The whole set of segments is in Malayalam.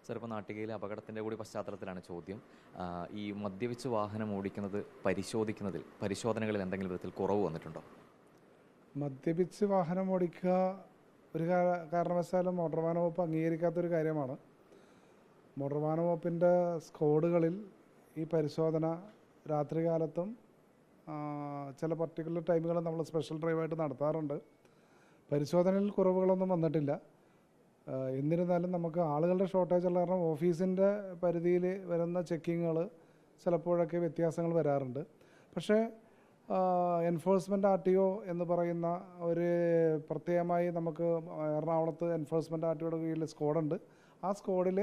സർ, ഇപ്പോൾ നാട്ടികയിലെ അപകടത്തിൻ്റെ കൂടി പശ്ചാത്തലത്തിലാണ് ചോദ്യം. ഈ മദ്യപിച്ച് വാഹനം ഓടിക്കുന്നത് പരിശോധനകളിൽ എന്തെങ്കിലും വിധത്തിൽ കുറവ് വന്നിട്ടുണ്ടോ? മദ്യപിച്ച് വാഹനം ഓടിക്കുക ഒരു കാരണവശാലും മോട്ടോർ വാഹന വകുപ്പ് അംഗീകരിക്കാത്തൊരു കാര്യമാണ്. മോട്ടോർ വാഹന വകുപ്പിൻ്റെ സ്ക്വാഡുകളിൽ ഈ പരിശോധന രാത്രികാലത്തും ചില പർട്ടിക്കുലർ ടൈമുകളിൽ നമ്മൾ സ്പെഷ്യൽ ഡ്രൈവായിട്ട് നടത്താറുണ്ട്. പരിശോധനയിൽ കുറവുകളൊന്നും വന്നിട്ടില്ല. എന്നിരുന്നാലും നമുക്ക് ആളുകളുടെ ഷോർട്ടേജ് ഉള്ള കാരണം ഓഫീസിൻ്റെ പരിധിയിൽ വരുന്ന ചെക്കിങ്ങുകൾ ചിലപ്പോഴൊക്കെ വ്യത്യാസങ്ങൾ വരാറുണ്ട്. പക്ഷേ എൻഫോഴ്സ്മെൻറ്റ് RTO എന്ന് പറയുന്ന ഒരു പ്രത്യേകമായി നമുക്ക് എറണാകുളത്ത് എൻഫോഴ്സ്മെൻറ്റ് RTOയുടെ കീഴിൽ സ്ക്വാഡുണ്ട്. ആ സ്ക്വാഡിൽ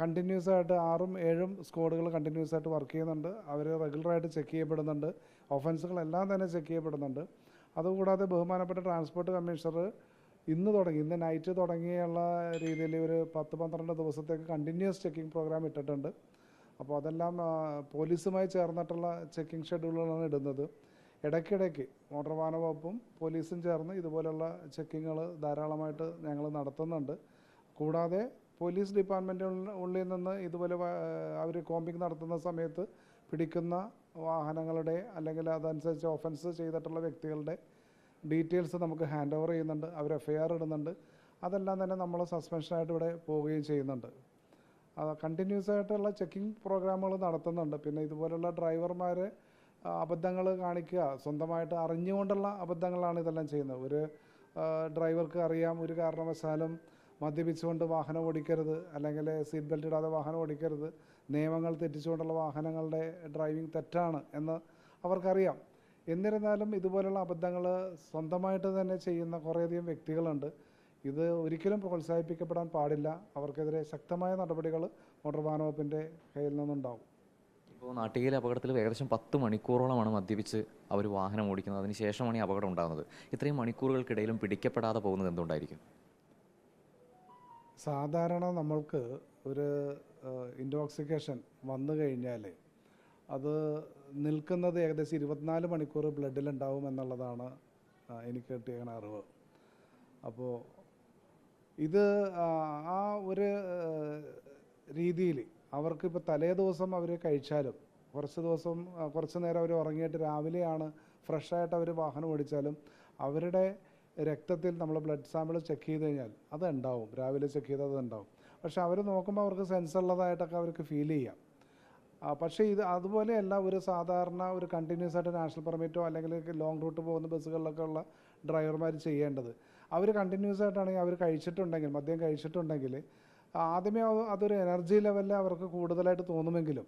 കണ്ടിന്യൂസ് ആയിട്ട് 6ഉം 7ഉം സ്ക്വാഡുകൾ കണ്ടിന്യൂസ് ആയിട്ട് വർക്ക് ചെയ്യുന്നുണ്ട്. അവർ റെഗുലറായിട്ട് ചെക്ക് ചെയ്യപ്പെടുന്നുണ്ട്. ഒഫൻസുകളെല്ലാം തന്നെ ചെക്ക് ചെയ്യപ്പെടുന്നുണ്ട്. അതുകൂടാതെ ബഹുമാനപ്പെട്ട ട്രാൻസ്പോർട്ട് കമ്മീഷണർ ഇന്ന് നൈറ്റ് തുടങ്ങിയുള്ള രീതിയിൽ ഒരു 10-12 ദിവസത്തേക്ക് കണ്ടിന്യൂസ് ചെക്കിംഗ് പ്രോഗ്രാം ഇട്ടിട്ടുണ്ട്. അപ്പോൾ അതെല്ലാം പോലീസുമായി ചേർന്നിട്ടുള്ള ചെക്കിംഗ് ഷെഡ്യൂളുകളാണ് ഇടുന്നത്. ഇടയ്ക്കിടയ്ക്ക് മോട്ടോർ വാഹന വകുപ്പും പോലീസും ചേർന്ന് ഇതുപോലുള്ള ചെക്കിങ്ങുകൾ ധാരാളമായിട്ട് ഞങ്ങൾ നടത്തുന്നുണ്ട്. കൂടാതെ പോലീസ് ഡിപ്പാർട്ട്മെൻറ്റിൻ്റെ ഉള്ളിൽ നിന്ന് ഇതുപോലെ അവർ കോമ്പിംഗ് നടത്തുന്ന സമയത്ത് പിടിക്കുന്ന വാഹനങ്ങളുടെ അല്ലെങ്കിൽ അതനുസരിച്ച് ഒഫൻസ് ചെയ്തിട്ടുള്ള വ്യക്തികളുടെ ഡീറ്റെയിൽസ് നമുക്ക് ഹാൻഡ് ഓവർ ചെയ്യുന്നുണ്ട്. അവർ FIR ഇടുന്നുണ്ട്. അതെല്ലാം തന്നെ നമ്മൾ സസ്പെൻഷനായിട്ട് ഇവിടെ പോവുകയും ചെയ്യുന്നുണ്ട്. കണ്ടിന്യൂസ് ആയിട്ടുള്ള ചെക്കിംഗ് പ്രോഗ്രാമുകൾ നടത്തുന്നുണ്ട്. പിന്നെ ഇതുപോലുള്ള ഡ്രൈവർമാർ അബദ്ധങ്ങൾ കാണിക്കുക, സ്വന്തമായിട്ട് അറിഞ്ഞുകൊണ്ടുള്ള അബദ്ധങ്ങളാണ് ഇതെല്ലാം ചെയ്യുന്നത്. ഒരു ഡ്രൈവർക്ക് അറിയാം ഒരു കാരണവശാലും മദ്യപിച്ചുകൊണ്ട് വാഹനം ഓടിക്കരുത്, അല്ലെങ്കിൽ സീറ്റ് ബെൽറ്റ് ഇടാതെ വാഹനം ഓടിക്കരുത്, നിയമങ്ങൾ തെറ്റിച്ചുകൊണ്ടുള്ള വാഹനങ്ങളുടെ ഡ്രൈവിംഗ് തെറ്റാണ് എന്ന് അവർക്കറിയാം. എന്നിരുന്നാലും ഇതുപോലുള്ള അബദ്ധങ്ങൾ സ്വന്തമായിട്ട് തന്നെ ചെയ്യുന്ന കുറേയധികം വ്യക്തികളുണ്ട്. ഇത് ഒരിക്കലും പ്രോത്സാഹിപ്പിക്കപ്പെടാൻ പാടില്ല. അവർക്കെതിരെ ശക്തമായ നടപടികൾ മോട്ടോർ വാഹന വകുപ്പിൻ്റെ കയ്യിൽ നിന്നുണ്ടാവും. ഇപ്പോൾ നാട്ടികയിലെ അപകടത്തിൽ ഏകദേശം 10 മണിക്കൂറോളമാണ് മദ്യപിച്ച് അവർ വാഹനം ഓടിക്കുന്നത്. അതിന് ശേഷമാണ് ഈ അപകടം ഉണ്ടാകുന്നത്. ഇത്രയും മണിക്കൂറുകൾക്കിടയിലും പിടിക്കപ്പെടാതെ പോകുന്നത് എന്തുകൊണ്ടായിരിക്കും? സാധാരണ നമ്മൾക്ക് ഒരു ഇൻടോക്സിക്കേഷൻ വന്നു കഴിഞ്ഞാൽ അത് നിൽക്കുന്നത് ഏകദേശം 24 മണിക്കൂർ ബ്ലഡിലുണ്ടാവും എന്നുള്ളതാണ് എനിക്ക് കിട്ടിയ അറിവ്. അപ്പോൾ ഇത് ആ ഒരു രീതിയിൽ അവർക്കിപ്പോൾ തലേ ദിവസം അവർ കഴിച്ചാലും കുറച്ച് നേരം അവർ ഉറങ്ങിയിട്ട് രാവിലെയാണ് ഫ്രഷായിട്ട് അവർ വാഹനം ഓടിച്ചാലും അവരുടെ രക്തത്തിൽ നമ്മൾ ബ്ലഡ് സാമ്പിൾ ചെക്ക് ചെയ്ത് കഴിഞ്ഞാൽ അത് ഉണ്ടാവും. രാവിലെ ചെക്ക് ചെയ്തത് ഉണ്ടാവും. പക്ഷെ അവർ നോക്കുമ്പോൾ അവർക്ക് സെൻസ് ഉള്ളതായിട്ടൊക്കെ അവർക്ക് ഫീൽ ചെയ്യാം. പക്ഷേ ഇത് അതുപോലെയല്ല ഒരു സാധാരണ ഒരു കണ്ടിന്യൂസ് ആയിട്ട് നാഷണൽ പെർമിറ്റോ അല്ലെങ്കിൽ ലോങ് റൂട്ട് പോകുന്ന ബസ്സുകളിലൊക്കെ ഉള്ള ഡ്രൈവർമാർ ചെയ്യേണ്ടത്. അവർ കണ്ടിന്യൂസ് ആയിട്ടാണെങ്കിൽ അവർ മദ്യം കഴിച്ചിട്ടുണ്ടെങ്കിൽ ആദ്യമേ അതൊരു എനർജി ലെവലിൽ അവർക്ക് കൂടുതലായിട്ട് തോന്നുമെങ്കിലും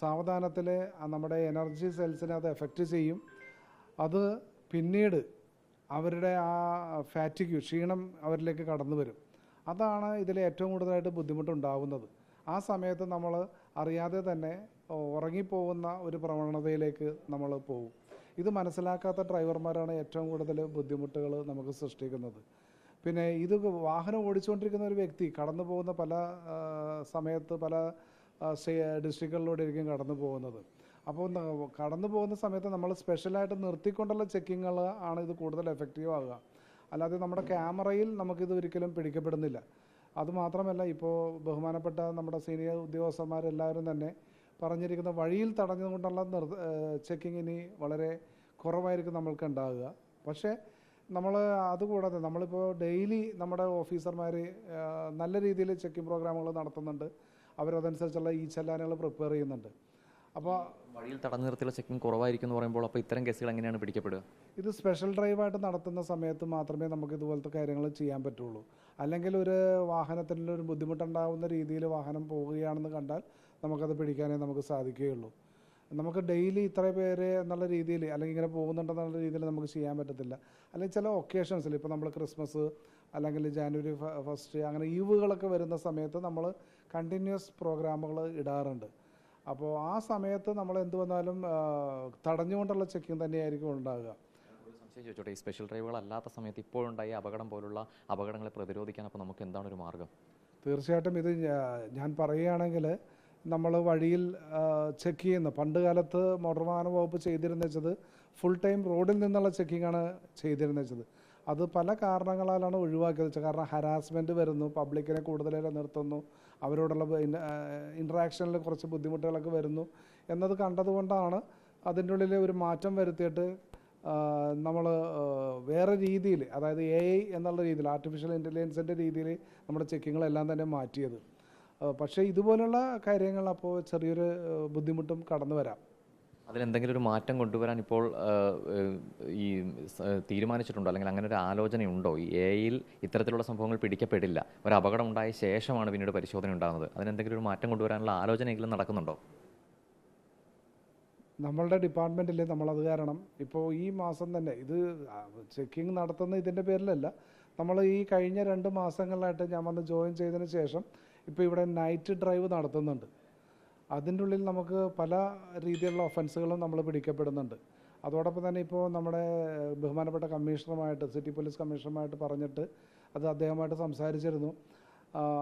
സാവധാനത്തിൽ നമ്മുടെ എനർജി സെൽസിനെ അത് എഫക്റ്റ് ചെയ്യും. അത് പിന്നീട് അവരുടെ ആ ഫാറ്റിഗ് ക്ഷീണം അവരിലേക്ക് കടന്നു വരും. അതാണ് ഇതിൽ ഏറ്റവും കൂടുതലായിട്ട് ബുദ്ധിമുട്ടുണ്ടാകുന്നത്. ആ സമയത്ത് നമ്മൾ അറിയാതെ തന്നെ ഉറങ്ങിപ്പോകുന്ന ഒരു പ്രവണതയിലേക്ക് നമ്മൾ പോകും. ഇത് മനസ്സിലാക്കാത്ത ഡ്രൈവർമാരാണ് ഏറ്റവും കൂടുതൽ ബുദ്ധിമുട്ടുകൾ നമുക്ക് സൃഷ്ടിക്കുന്നത്. പിന്നെ ഇത് വാഹനം ഓടിച്ചുകൊണ്ടിരിക്കുന്ന ഒരു വ്യക്തി കടന്നു പോകുന്ന പല സമയത്ത് പല ഡിസ്ട്രിക്റ്റുകളിലൂടെ ആയിരിക്കും കടന്നു പോകുന്നത്. അപ്പോൾ കടന്നു പോകുന്ന സമയത്ത് നമ്മൾ സ്പെഷ്യലായിട്ട് നിർത്തിക്കൊണ്ടുള്ള ചെക്കിങ്ങുകൾ ആണ് ഇത് കൂടുതൽ എഫക്റ്റീവ് ആകുക. അല്ലാതെ നമ്മുടെ ക്യാമറയിൽ നമുക്കിത് ഒരിക്കലും പിടിക്കപ്പെടുന്നില്ല. അതുമാത്രമല്ല, ഇപ്പോൾ ബഹുമാനപ്പെട്ട നമ്മുടെ സീനിയർ ഉദ്യോഗസ്ഥന്മാരെല്ലാവരും തന്നെ പറഞ്ഞിരിക്കുന്ന വഴിയിൽ തടഞ്ഞുകൊണ്ടുള്ള ചെക്കിങ് ഇനി വളരെ കുറവായിരിക്കും നമ്മൾക്ക് ഉണ്ടാകുക. പക്ഷേ നമ്മൾ അതുകൂടാതെ നമ്മളിപ്പോൾ ഡെയിലി നമ്മുടെ ഓഫീസർമാർ നല്ല രീതിയിൽ ചെക്കിംഗ് പ്രോഗ്രാമുകൾ നടത്തുന്നുണ്ട്. അവരതനുസരിച്ചുള്ള ചെല്ലാനുകൾ പ്രിപ്പയർ ചെയ്യുന്നുണ്ട്. അപ്പോൾ വഴിയിൽ തടഞ്ഞു നിർത്തിയുള്ള ചെക്കിംഗ് കുറവായിരിക്കും എന്ന് പറയുമ്പോൾ അപ്പോൾ ഇത്തരം കേസുകൾ എങ്ങനെയാണ് പിടിക്കപ്പെടുക? ഇത് സ്പെഷ്യൽ ഡ്രൈവായിട്ട് നടത്തുന്ന സമയത്ത് മാത്രമേ നമുക്ക് ഇതുപോലത്തെ കാര്യങ്ങൾ ചെയ്യാൻ പറ്റുള്ളൂ. അല്ലെങ്കിൽ ഒരു വാഹനത്തിൽ ഒരു ബുദ്ധിമുട്ടുണ്ടാകുന്ന രീതിയിൽ വാഹനം പോവുകയാണെന്ന് കണ്ടാൽ നമുക്കത് പിടിക്കാനേ നമുക്ക് സാധിക്കുകയുള്ളൂ. നമുക്ക് ഡെയിലി ഇത്ര പേര് എന്നുള്ള രീതിയിൽ അല്ലെങ്കിൽ ഇങ്ങനെ പോകുന്നുണ്ടെന്നുള്ള രീതിയിൽ നമുക്ക് ചെയ്യാൻ പറ്റത്തില്ല. അല്ലെങ്കിൽ ചില ഒക്കേഷൻസിൽ ഇപ്പോൾ നമ്മൾ ക്രിസ്മസ് അല്ലെങ്കിൽ ജാനുവരി 1 അങ്ങനെ ഈവുകളൊക്കെ വരുന്ന സമയത്ത് നമ്മൾ കണ്ടിന്യൂസ് പ്രോഗ്രാമുകൾ ഇടാറുണ്ട്. അപ്പോൾ ആ സമയത്ത് നമ്മൾ എന്ത് വന്നാലും തടഞ്ഞുകൊണ്ടുള്ള ചെക്കിങ് തന്നെയായിരിക്കും ഉണ്ടാകുക. സംശയം ചോദിച്ചോട്ടെ, ഈ സ്പെഷ്യൽ ഡ്രൈവുകൾ അല്ലാത്ത സമയത്ത് ഇപ്പോഴുണ്ടായ അപകടം പോലുള്ള അപകടങ്ങളെ പ്രതിരോധിക്കാൻ അപ്പോൾ നമുക്ക് എന്താണ് ഒരു മാർഗം? തീർച്ചയായിട്ടും ഇത് ഞാൻ പറയുകയാണെങ്കിൽ നമ്മൾ വഴിയിൽ ചെക്ക് ചെയ്യുന്ന പണ്ട് കാലത്ത് മോട്ടോർ വാഹന വകുപ്പ് ചെയ്തിരുന്നത് ഫുൾ ടൈം റോഡിൽ നിന്നുള്ള ചെക്കിങ്ങാണ് ചെയ്തിരുന്നത്. അത് പല കാരണങ്ങളാലാണ് ഒഴിവാക്കിയത്. കാരണം ഹരാസ്മെൻറ്റ് വരുന്നു, പബ്ലിക്കിനെ കൂടുതലേറെ നിർത്തുന്നു, അവരോടുള്ള ഇൻട്രാക്ഷനിൽ കുറച്ച് ബുദ്ധിമുട്ടുകളൊക്കെ വരുന്നു എന്നത് കണ്ടതുകൊണ്ടാണ് അതിൻ്റെ ഉള്ളിൽ ഒരു മാറ്റം വരുത്തിയിട്ട് നമ്മൾ വേറെ രീതിയിൽ, അതായത് AI എന്നുള്ള രീതിയിൽ, ആർട്ടിഫിഷ്യൽ ഇൻ്റലിജൻസിൻ്റെ രീതിയിൽ നമ്മുടെ ചെക്കിങ്ങുകളെല്ലാം തന്നെ മാറ്റിയത്. പക്ഷേ ഇതുപോലുള്ള കാര്യങ്ങൾ അപ്പോൾ ചെറിയൊരു ബുദ്ധിമുട്ടും കടന്നു വരാം. അതിലെന്തെങ്കിലും ഒരു മാറ്റം കൊണ്ടുവരാൻ ഇപ്പോൾ ഈ തീരുമാനിച്ചിട്ടുണ്ടോ, അല്ലെങ്കിൽ അങ്ങനെ ഒരു ആലോചനയുണ്ടോ? ഈ AI-യിൽ ഇത്തരത്തിലുള്ള സംഭവങ്ങൾ പിടിക്കപ്പെടില്ല, ഒരു അപകടം ഉണ്ടായ ശേഷമാണ് പിന്നീട് പരിശോധന ഉണ്ടാകുന്നത്. അതിനെന്തെങ്കിലും ഒരു മാറ്റം കൊണ്ടുവരാനുള്ള ആലോചനയെങ്കിലും നടക്കുന്നുണ്ടോ? നമ്മളുടെ ഡിപ്പാർട്ട്മെൻറ്റിൽ നമ്മളത് കാരണം ഇപ്പോൾ ഈ മാസം തന്നെ ഇത് ചെക്കിങ് നടത്തുന്ന ഇതിൻ്റെ പേരിലല്ല, നമ്മൾ ഈ കഴിഞ്ഞ 2 മാസങ്ങളിലായിട്ട് ഞാൻ വന്ന് ജോയിൻ ചെയ്തതിന് ശേഷം ഇപ്പോൾ ഇവിടെ നൈറ്റ് ഡ്രൈവ് നടത്തുന്നുണ്ട്. അതിൻ്റെ ഉള്ളിൽ നമുക്ക് പല രീതിയിലുള്ള ഒഫൻസുകളും നമ്മൾ പിടിക്കപ്പെടുന്നുണ്ട്. അതോടൊപ്പം തന്നെ ഇപ്പോൾ നമ്മുടെ ബഹുമാനപ്പെട്ട കമ്മീഷണറുമായിട്ട്, സിറ്റി പോലീസ് കമ്മീഷണറുമായിട്ട് പറഞ്ഞിട്ട് അത് അദ്ദേഹമായിട്ട് സംസാരിച്ചിരുന്നു.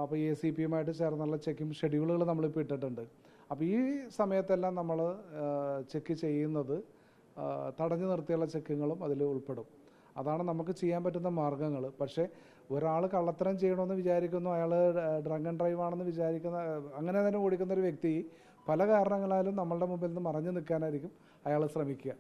അപ്പോൾ ACPയുമായിട്ട് ചേർന്നുള്ള ചെക്കിംഗ് ഷെഡ്യൂളുകൾ നമ്മളിപ്പോൾ ഇട്ടിട്ടുണ്ട്. അപ്പോൾ ഈ സമയത്തെല്ലാം നമ്മൾ ചെക്ക് ചെയ്യുന്നത് തടഞ്ഞു നിർത്തിയുള്ള ചെക്കിങ്ങുകളും അതിൽ ഉൾപ്പെടും. അതാണ് നമുക്ക് ചെയ്യാൻ പറ്റുന്ന മാർഗ്ഗങ്ങൾ. പക്ഷേ ഒരാൾ കള്ളത്തരം ചെയ്യണമെന്ന് വിചാരിക്കുന്നു, അയാൾ ഡ്രങ്ക് ആൻഡ് ഡ്രൈവ് ആണെന്ന് വിചാരിക്കുന്ന, അങ്ങനെ തന്നെ ഓടിക്കുന്ന ഒരു വ്യക്തി പല കാരണങ്ങളാലും നമ്മളുടെ മുമ്പിൽ നിന്ന് മറഞ്ഞു നിൽക്കാനായിരിക്കും അയാൾ ശ്രമിക്കുക.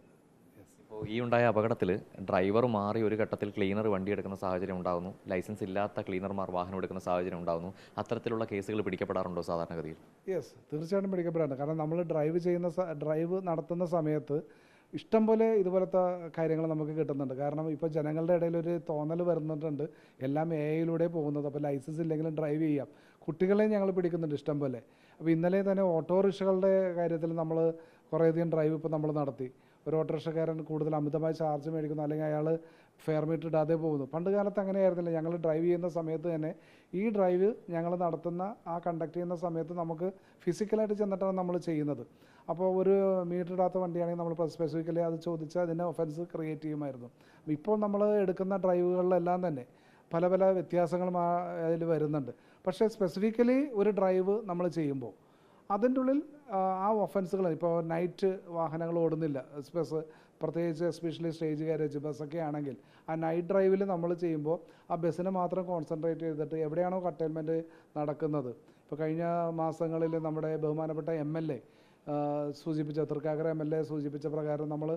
ഇപ്പോൾ ഈ ഉണ്ടായ അപകടത്തിൽ ഡ്രൈവർ മാറി ഒരു ഘട്ടത്തിൽ ക്ലീനർ വണ്ടി എടുക്കുന്ന സാഹചര്യം ഉണ്ടാകുന്നു, ലൈസൻസ് ഇല്ലാത്ത ക്ലീനർമാർ വാഹനം എടുക്കുന്ന സാഹചര്യം ഉണ്ടാകുന്നു. അത്തരത്തിലുള്ള കേസുകൾ പിടിക്കപ്പെടാറുണ്ടോ സാധാരണഗതിയിൽ? യെസ്, തീർച്ചയായിട്ടും പിടിക്കപ്പെടാറുണ്ട്. കാരണം നമ്മൾ ഡ്രൈവ് നടത്തുന്ന സമയത്ത് ഇഷ്ടംപോലെ ഇതുപോലത്തെ കാര്യങ്ങൾ നമുക്ക് കിട്ടുന്നുണ്ട്. കാരണം ഇപ്പോൾ ജനങ്ങളുടെ ഇടയിൽ ഒരു തോന്നൽ വരുന്നിട്ടുണ്ട് എല്ലാം AI-യിലൂടെ പോകുന്നത്, അപ്പോൾ ലൈസൻസ് ഇല്ലെങ്കിലും ഡ്രൈവ് ചെയ്യാം. കുട്ടികളെയും ഞങ്ങൾ പിടിക്കുന്നുണ്ട് ഇഷ്ടം പോലെ. അപ്പോൾ ഇന്നലെ തന്നെ ഓട്ടോറിക്ഷകളുടെ കാര്യത്തിൽ നമ്മൾ കുറേയധികം ഡ്രൈവ് ഇപ്പോൾ നമ്മൾ നടത്തി. ഒരു ഓട്ടോറിക്ഷക്കാരൻ കൂടുതൽ അമിതമായി ചാർജ് മേടിക്കുന്നു, അല്ലെങ്കിൽ അയാൾ ഫെയർ മീറ്റർ ഇടാതെ പോകുന്നു. പണ്ട് കാലത്ത് അങ്ങനെയായിരുന്നില്ല. ഞങ്ങൾ ഡ്രൈവ് ചെയ്യുന്ന സമയത്ത് തന്നെ ഈ ഡ്രൈവ് ഞങ്ങൾ നടത്തുന്ന കണ്ടക്ട് ചെയ്യുന്ന സമയത്ത് നമുക്ക് ഫിസിക്കലായിട്ട് ചെന്നിട്ടാണ് നമ്മൾ ചെയ്യുന്നത്. അപ്പോൾ ഒരു മീറ്റർ ഇടാത്ത വണ്ടിയാണെങ്കിൽ നമ്മൾ സ്പെസിഫിക്കലി അത് ചോദിച്ചാൽ അതിനെ ഒഫൻസ് ക്രിയേറ്റ് ചെയ്യുമായിരുന്നു. ഇപ്പോൾ നമ്മൾ എടുക്കുന്ന ഡ്രൈവുകളിലെല്ലാം തന്നെ പല പല വ്യത്യാസങ്ങളും അതിൽ വരുന്നുണ്ട്. പക്ഷേ സ്പെസിഫിക്കലി ഒരു ഡ്രൈവ് നമ്മൾ ചെയ്യുമ്പോൾ അതിൻ്റെ ഉള്ളിൽ ആ ഒഫൻസുകൾ, ഇപ്പോൾ നൈറ്റ് വാഹനങ്ങൾ ഓടുന്നില്ല, പ്രത്യേകിച്ച് എസ്പെഷ്യലി സ്റ്റേജ് കാരേജ് ബസ്സൊക്കെ ആണെങ്കിൽ ആ നൈറ്റ് ഡ്രൈവിൽ നമ്മൾ ചെയ്യുമ്പോൾ ആ ബസ്സിനെ മാത്രം കോൺസെൻട്രേറ്റ് ചെയ്തിട്ട് എവിടെയാണോ കട്ടൈൻമെൻറ്റ് നടക്കുന്നത്, ഇപ്പോൾ കഴിഞ്ഞ മാസങ്ങളിൽ നമ്മുടെ ബഹുമാനപ്പെട്ട MLA സൂചിപ്പിച്ച, തൃക്കാക്കര MLA സൂചിപ്പിച്ച പ്രകാരം നമ്മൾ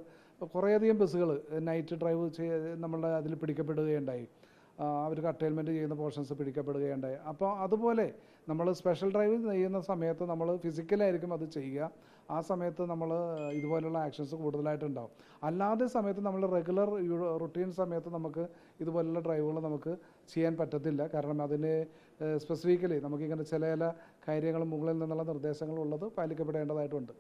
കുറേയധികം ബസ്സുകൾ നൈറ്റ് ഡ്രൈവ് നമ്മളുടെ അതിൽ പിടിക്കപ്പെടുകയുണ്ടായി. അവർ കട്ടൈൻമെൻറ്റ് ചെയ്യുന്ന പോർഷൻസ് പിടിക്കപ്പെടുകയുണ്ടായി. അപ്പോൾ അതുപോലെ നമ്മൾ സ്പെഷ്യൽ ഡ്രൈവ് ചെയ്യുന്ന സമയത്ത് നമ്മൾ ഫിസിക്കലായിരിക്കും അത് ചെയ്യുക. ആ സമയത്ത് നമ്മൾ ഇതുപോലുള്ള ആക്ഷൻസ് കൂടുതലായിട്ടുണ്ടാവും. അല്ലാതെ സമയത്ത് നമ്മൾ റെഗുലർ റുട്ടീൻ സമയത്ത് നമുക്ക് ഇതുപോലുള്ള ഡ്രൈവുകൾ നമുക്ക് ചെയ്യാൻ പറ്റത്തില്ല. കാരണം അതിന് സ്പെസിഫിക്കലി നമുക്കിങ്ങനെ ചില കാര്യങ്ങൾ മുകളിൽ നിന്നുള്ള നിർദ്ദേശങ്ങളുള്ളത് പാലിക്കപ്പെടേണ്ടതായിട്ടുണ്ട്.